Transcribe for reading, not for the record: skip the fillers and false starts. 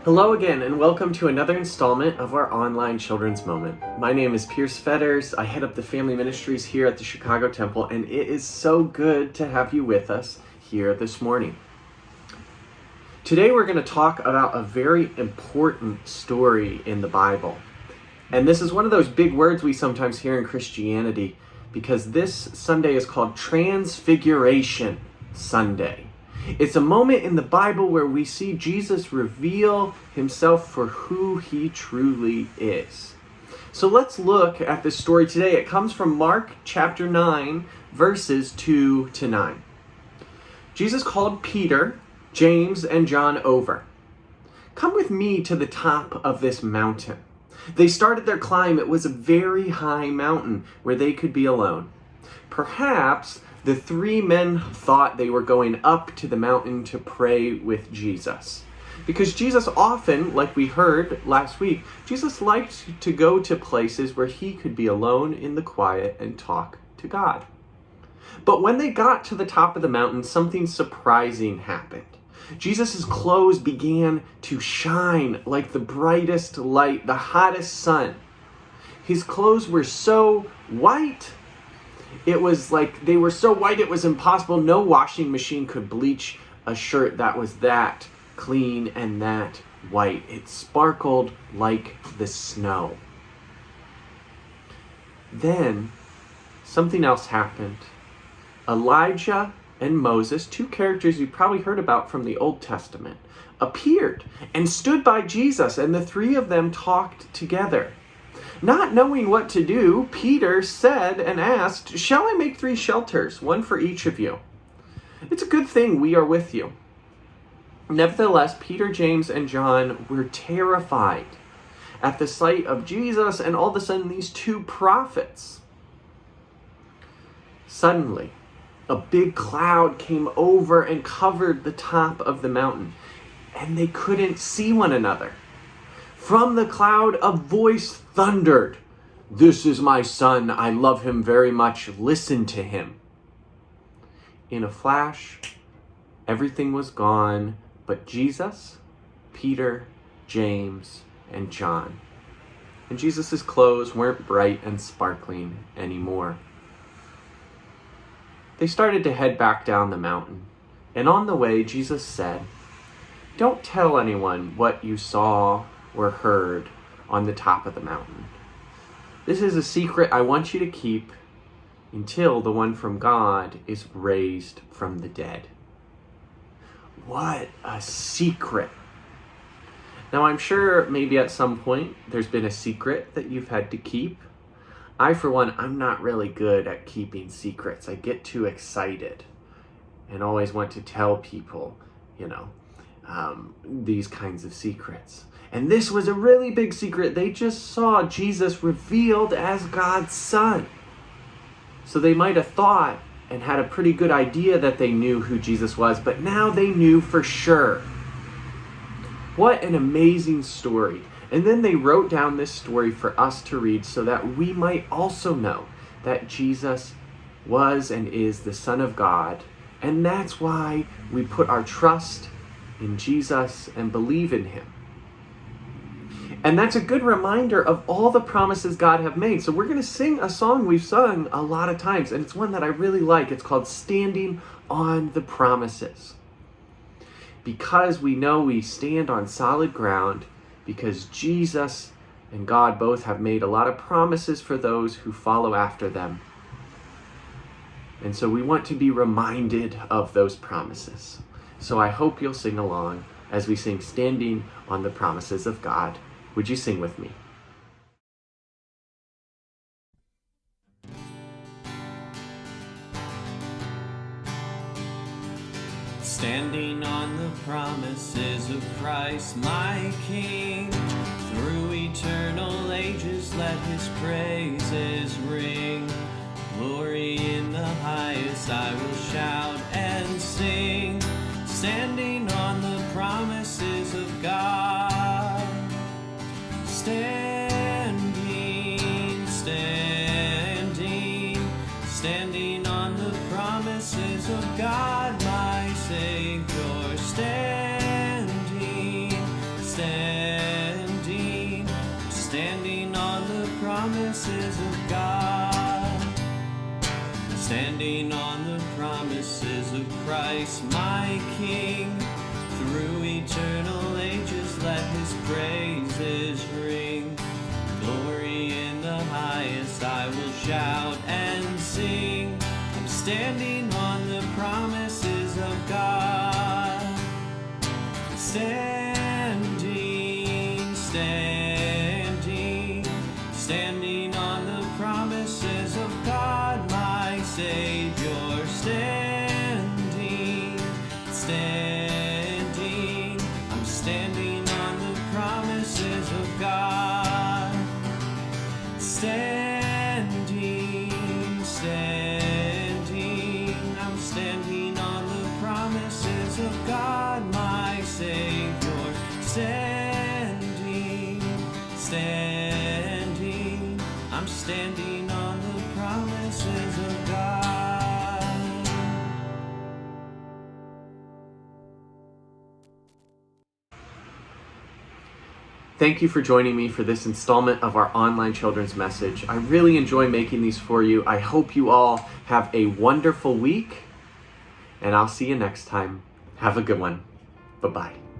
Hello again, and welcome to another installment of our online Children's Moment. My name is Pierce Fetters. I head up the family ministries here at the Chicago Temple, and it is so good to have you with us here this morning. Today we're going to talk about a very important story in the Bible. And this is one of those big words we sometimes hear in Christianity, because this Sunday is called Transfiguration Sunday. It's a moment in the Bible where we see Jesus reveal himself for who he truly is. So let's look at this story today. It comes from Mark chapter 9, verses 2 to 9. Jesus called Peter, James, and John over. "Come with me to the top of this mountain." They started their climb. It was a very high mountain where they could be alone. Perhaps the three men thought they were going up to the mountain to pray with Jesus. Because Jesus often, like we heard last week, Jesus liked to go to places where he could be alone in the quiet and talk to God. But when they got to the top of the mountain, something surprising happened. Jesus' clothes began to shine like the brightest light, the hottest sun. His clothes were so white. It was like they were so white it was impossible. No washing machine could bleach a shirt that was that clean and that white. It sparkled like the snow. Then something else happened. Elijah and Moses, two characters you probably heard about from the Old Testament, appeared and stood by Jesus, and the three of them talked together. Not knowing what to do, Peter said and asked, "Shall I make 3 shelters, one for each of you? It's a good thing we are with you." Nevertheless, Peter, James, and John were terrified at the sight of Jesus and all of a sudden these 2 prophets. Suddenly, a big cloud came over and covered the top of the mountain, and they couldn't see one another. From the cloud, a voice thundered, "This is my son. I love him very much. Listen to him." In a flash, everything was gone but Jesus, Peter, James, and John. And Jesus' clothes weren't bright and sparkling anymore. They started to head back down the mountain. And on the way, Jesus said, "Don't tell anyone what you saw or heard on the top of the mountain. This is a secret I want you to keep until the one from God is raised from the dead." What a secret. Now, I'm sure maybe at some point there's been a secret that you've had to keep. I, for one, I'm not really good at keeping secrets. I get too excited and always want to tell people, these kinds of secrets. And this was a really big secret. They just saw Jesus revealed as God's son. So they might have thought and had a pretty good idea that they knew who Jesus was, but now they knew for sure. What an amazing story. And then they wrote down this story for us to read so that we might also know that Jesus was and is the Son of God. And that's why we put our trust in Jesus and believe in him. And that's a good reminder of all the promises God have made. So we're going to sing a song we've sung a lot of times, and it's one that I really like. It's called "Standing on the Promises." Because we know we stand on solid ground, because Jesus and God both have made a lot of promises for those who follow after them. And so we want to be reminded of those promises. So I hope you'll sing along as we sing "Standing on the Promises of God." Would you sing with me? Standing on the promises of Christ, my King, through eternal ages let his praises ring. Glory in the highest I will shout and sing, standing on the promises of God. Standing on the promises of God, my Savior, standing promises of Christ my King. Through eternal ages let his praises ring. Glory in the highest I will shout and sing. I'm standing on the promises of God. Standing, standing, standing on the promises of God, my Savior. Standing, standing, I'm standing on the promises of God. Standing, standing, I'm standing on the promises of God, my Savior. Standing, standing, I'm standing on the promises of God. Thank you for joining me for this installment of our online children's message. I really enjoy making these for you. I hope you all have a wonderful week, and I'll see you next time. Have a good one. Bye-bye.